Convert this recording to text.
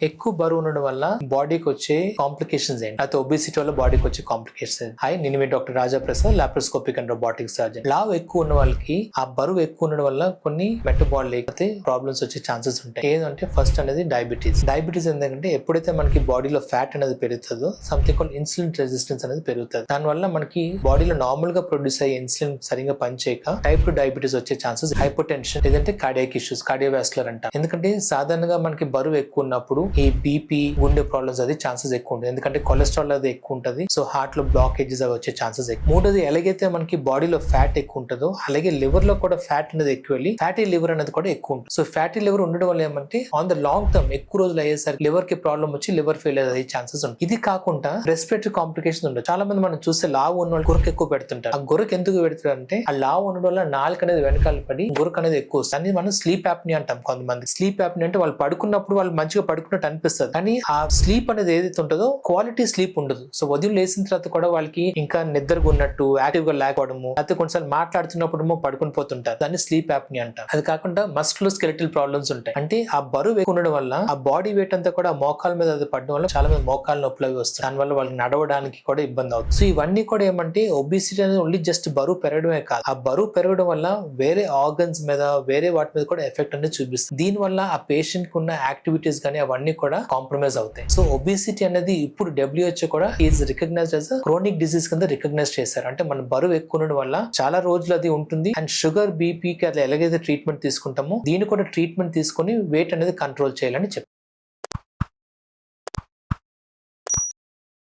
ఎక్కువ బరువు ఉండడం వల్ల బాడీకి వచ్చే కాంప్లికేషన్స్ ఏంటి? అయితే ఒబిసిటీ వల్ల బాడీకి వచ్చే కాంప్లికేషన్స్. నేను మీ doctor Raja Prasad, laparoscopic and robotic surgeon. లావ్ ఎక్కువ ఉన్న వాళ్ళకి ఆ బరువు ఎక్కువ ఉండడం వల్ల కొన్ని మెటబాలిక్ ప్రాబ్లమ్స్ వచ్చే ఛాన్సెస్ ఉంటాయి. ఏదంటే ఫస్ట్ అనేది డయాబెటీస్. డయాబెటీస్ ఎందుకంటే ఎప్పుడైతే మనకి బాడీలో ఫ్యాట్ అనేది పెరుగుతుందో సంథింగ్ కాల్డ్ ఇన్సులిన్ రెసిస్టెన్స్ అనేది పెరుగుతుంది. దానివల్ల మనకి బాడీలో నార్మల్ గా ప్రొడ్యూస్ అయ్యే ఇన్సులిన్ సరిగా పనిచేయక టైప్ 2 డయాబెటీస్ వచ్చే ఛాన్సెస్, హైపర్ టెన్షన్, లేదంటే కార్డియాక్ ఇష్యూస్, కార్డియోవాస్కులర్ అంటాం. ఎందుకంటే సాధారణంగా మనకి బరువు ఎక్కువ ఉన్నప్పుడు ఈ బీపీ, గుండె ప్రాబ్లమ్స్ అది ఛాన్సెస్ ఎక్కువ ఉంటుంది. ఎందుకంటే కొలెస్ట్రాల్ అది ఎక్కువ ఉంటుంది. సో హార్ట్ లో బ్లాకేజెస్ అవి వచ్చే ఛాన్సెస్ ఎక్కువ. మూడోది, ఎలాగైతే మనకి బాడీలో ఫ్యాట్ ఎక్కువ ఉంటుందో అలాగే లివర్ లో కూడా ఫ్యాట్ అనేది ఎక్కువ వెళ్ళి ఫ్యాటీ లివర్ అనేది కూడా ఎక్కువ ఉంటుంది. సో ఫ్యాటీ లివర్ ఉండడం వల్ల ఏమంటే ఆన్ ద లాంగ్ టర్మ్ ఎక్కువ రోజులు అయ్యేసరికి లివర్ కి ప్రాబ్లం వచ్చి లివర్ ఫెయిలియర్ అయ్యే ఛాన్సెస్ ఉంటుంది. ఇది కాకుండా రెస్పిరేటరీ కాంప్లికేషన్స్ ఉండవు. చాలా మంది మనం చూస్తే లావు ఉన్న వాళ్ళు గురకు ఎక్కువ పెడుతుంటారు. ఆ గురకు ఎందుకు పెడతారు అంటే ఆ లావు ఉండడం వల్ల నాలుక అనేది వెనకాల పడి గురకు అనేది ఎక్కువ వస్తుంది. అని మనం స్లీప్ యాప్ని అంటాం. కొంతమంది స్లీప్ యాప్ని అంటే వాళ్ళు పడుకున్నప్పుడు వాళ్ళు మంచిగా పడుకున్నట్టు అనిపిస్తుంది, కానీ ఆ స్లీప్ అనేది ఏదైతే ఉంటుందో క్వాలిటీ స్లీప్ ఉండదు. సో ఉదయం లేచిన తర్వాత కూడా వాళ్ళకి ఇంకా నిద్రగా ఉన్నట్టు, యాక్టివ్ గా లేకపోవడము, అయితే కొన్నిసార్లు మాట్లాడుతున్నప్పుడు పడుకుని పోతుంటారు. దాన్ని స్లీప్ యాప్ని అంటారు. అది కాకుండా మస్కులో స్కెలిటల్ ప్రాబ్లమ్స్ ఉంటాయి. అంటే ఆ బరువు ఎక్కువ ఉండడం వల్ల ఆ బాడీ వెయిట్ అంతా కూడా మోకాల మీద అది పడడం వల్ల చాలా మంది మోకాల నొప్పులు అవి వస్తాయి. దానివల్ల వాళ్ళకి నడవడానికి కూడా ఇబ్బంది అవుతుంది. సో ఇవన్నీ కూడా ఏమంటే ఒబిసిటీ అనేది ఓన్లీ జస్ట్ బరువు పెరగడమే కాదు, ఆ బరువు పెరగడం వల్ల వేరే ఆర్గన్స్ మీద, వేరే వాటి మీద కూడా ఎఫెక్ట్ అనేది చూపిస్తుంది. దీని వల్ల ఆ పేషెంట్ కు ఉన్న యాక్టివిటీస్ కానీ అవన్నీ కూడా కాంప్రమైజ్ అవుతాయి. సో ఒబిసిటీ అనేది ఇప్పుడు WHO కూడా is recognized as chronic disease కింద రికగ్నైజ్ చేశారు. అంటే మన బరువు ఎక్కువ ఉండడం వల్ల చాలా రోజులు అది ఉంటుంది. అండ్ షుగర్, బీపీకి అది ఎలాగైతే ట్రీట్మెంట్ తీసుకుంటామో దీన్ని కూడా ట్రీట్మెంట్ తీసుకొని వెయిట్ అనేది కంట్రోల్ చేయాలని చెప్పారు.